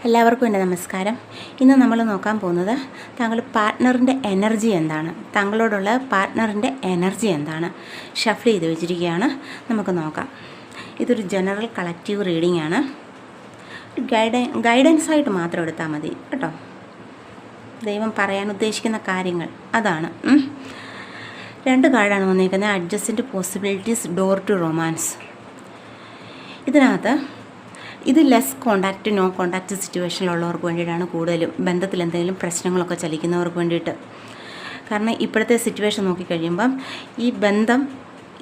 എല്ലാവർക്കും എൻ്റെ നമസ്കാരം. ഇന്ന് നമ്മൾ നോക്കാൻ പോകുന്നത് താങ്കളുടെ പാർട്ട്ണറിൻ്റെ എനർജി എന്താണ്, താങ്കളോടുള്ള പാർട്ട്ണറിൻ്റെ എനർജി എന്താണ് ഷഫിൾ ചെയ്ത് വെച്ചിരിക്കുകയാണ്. നമുക്ക് നോക്കാം. ഇതൊരു ജനറൽ കളക്റ്റീവ് റീഡിംഗ് ആണ്. ഗൈഡൻസ് ആയിട്ട് മാത്രം എടുത്താൽ മതി കേട്ടോ. ദൈവം പറയാൻ ഉദ്ദേശിക്കുന്ന കാര്യങ്ങൾ അതാണ്. 2 കാർഡാണ് വന്നിരിക്കുന്നത്. Adjustment possibilities, door to romance. ഇതിനകത്ത് ഇത് ലെസ് കോണ്ടാക്റ്റ്, നോ കോണ്ടാക്റ്റ് സിറ്റുവേഷനിലുള്ളവർക്ക് വേണ്ടിയിട്ടാണ് കൂടുതലും. ബന്ധത്തിൽ എന്തെങ്കിലും പ്രശ്നങ്ങളൊക്കെ ചലിക്കുന്നവർക്ക് വേണ്ടിയിട്ട്. കാരണം ഇപ്പോഴത്തെ സിറ്റുവേഷൻ നോക്കിക്കഴിയുമ്പം ഈ ബന്ധം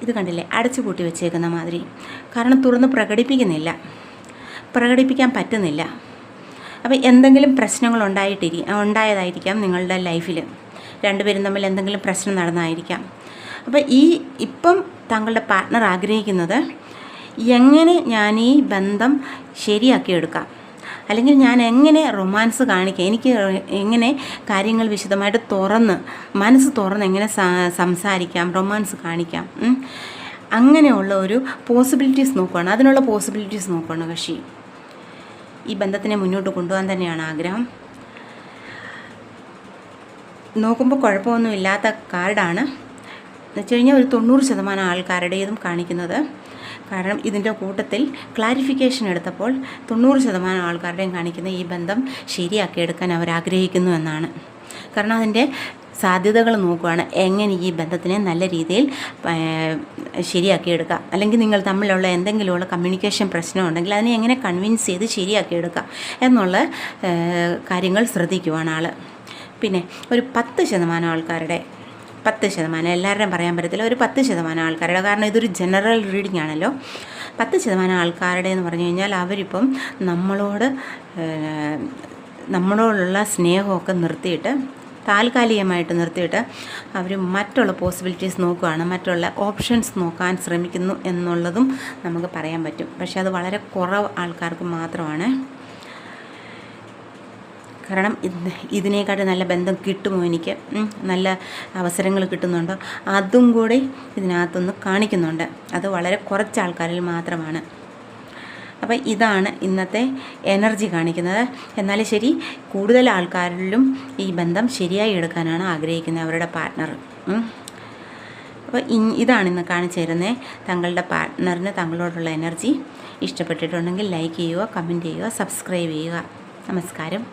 ഇത് കണ്ടില്ലേ, അടച്ചു പൂട്ടി വെച്ചേക്കുന്ന മാതിരി. കാരണം തുറന്ന് പ്രകടിപ്പിക്കാൻ പറ്റുന്നില്ല. അപ്പോൾ എന്തെങ്കിലും പ്രശ്നങ്ങൾ ഉണ്ടായതായിരിക്കാം നിങ്ങളുടെ ലൈഫിൽ. രണ്ടുപേരും തമ്മിൽ എന്തെങ്കിലും പ്രശ്നം നടന്നതായിരിക്കാം. അപ്പോൾ ഇപ്പം താങ്കളുടെ പാർട്ട്ണർ ആഗ്രഹിക്കുന്നത് എങ്ങനെ ഞാൻ ഈ ബന്ധം ശരിയാക്കിയെടുക്കാം, അല്ലെങ്കിൽ ഞാൻ എങ്ങനെ റൊമാൻസ് കാണിക്കാം, എനിക്ക് എങ്ങനെ കാര്യങ്ങൾ വിശദമായിട്ട് മനസ്സ് തുറന്ന് എങ്ങനെ സംസാരിക്കാം, റൊമാൻസ് കാണിക്കാം, അങ്ങനെയുള്ള ഒരു പോസിബിലിറ്റീസ് നോക്കുകയാണ്. അതിനുള്ള പോസിബിലിറ്റീസ് നോക്കുകയാണ് കക്ഷി. ഈ ബന്ധത്തിനെ മുന്നോട്ട് കൊണ്ടുപോകാൻ തന്നെയാണ് ആഗ്രഹം. നോക്കുമ്പോൾ കുഴപ്പമൊന്നുമില്ലാത്ത കാർഡാണ് എന്ന് വെച്ച് കഴിഞ്ഞാൽ ഒരു 90% ആൾക്കാരുടേതും കാണിക്കുന്നത്. കാരണം ഇതിൻ്റെ കൂട്ടത്തിൽ ക്ലാരിഫിക്കേഷൻ എടുത്തപ്പോൾ 90% ആൾക്കാരുടെയും കാണിക്കുന്ന ഈ ബന്ധം ശരിയാക്കിയെടുക്കാൻ അവരാഗ്രഹിക്കുന്നു എന്നാണ്. കാരണം അതിൻ്റെ സാധ്യതകൾ നോക്കുകയാണ്. എങ്ങനെ ഈ ബന്ധത്തിനെ നല്ല രീതിയിൽ ശരിയാക്കിയെടുക്കാം, അല്ലെങ്കിൽ നിങ്ങൾ തമ്മിലുള്ള എന്തെങ്കിലുമുള്ള കമ്മ്യൂണിക്കേഷൻ പ്രശ്നമുണ്ടെങ്കിൽ അതിനെ എങ്ങനെ കൺവിൻസ് ചെയ്ത് ശരിയാക്കിയെടുക്കാം എന്നുള്ള കാര്യങ്ങൾ ശ്രദ്ധിക്കുവാണ് ആൾ. പിന്നെ ഒരു 10% ആൾക്കാരുടെ 10%, എല്ലാവരുടെയും പറയാൻ പറ്റത്തില്ല, ഒരു 10% ആൾക്കാരുടെ. കാരണം ഇതൊരു ജനറൽ റീഡിംഗ് ആണല്ലോ. 10% ആൾക്കാരുടെ എന്ന് പറഞ്ഞു കഴിഞ്ഞാൽ അവരിപ്പം നമ്മളോടുള്ള സ്നേഹമൊക്കെ താൽക്കാലികമായിട്ട് നിർത്തിയിട്ട് അവർ മറ്റുള്ള പോസിബിലിറ്റീസ് നോക്കുകയാണ്, മറ്റുള്ള ഓപ്ഷൻസ് നോക്കാൻ ശ്രമിക്കുന്നു എന്നുള്ളതും നമുക്ക് പറയാൻ പറ്റും. പക്ഷേ അത് വളരെ കുറവ് ആൾക്കാർക്ക് മാത്രമാണ്. കാരണം ഇതിനേക്കാട്ട് നല്ല ബന്ധം കിട്ടുമോ, എനിക്ക് നല്ല അവസരങ്ങൾ കിട്ടുന്നുണ്ടോ, അതും കൂടി ഇതിനകത്തൊന്ന് കാണിക്കുന്നുണ്ട്. അത് വളരെ കുറച്ച് ആൾക്കാരിൽ മാത്രമാണ്. അപ്പോൾ ഇതാണ് ഇന്നത്തെ എനർജി കാണിക്കുന്നത്. എന്നാലും ശരി, കൂടുതൽ ആൾക്കാരിലും ഈ ബന്ധം ശരിയായി എടുക്കാനാണ് ആഗ്രഹിക്കുന്നത് അവരുടെ പാർട്ട്ണർ. അപ്പോൾ ഇതാണ് ഇന്ന് കാണിച്ചു തരുന്നത്. താങ്കളുടെ പാർട്ട്ണറിന് താങ്കളോടുള്ള എനർജി ഇഷ്ടപ്പെട്ടിട്ടുണ്ടെങ്കിൽ ലൈക്ക് ചെയ്യുക, കമൻറ്റ് ചെയ്യുക, സബ്സ്ക്രൈബ് ചെയ്യുക. നമസ്കാരം.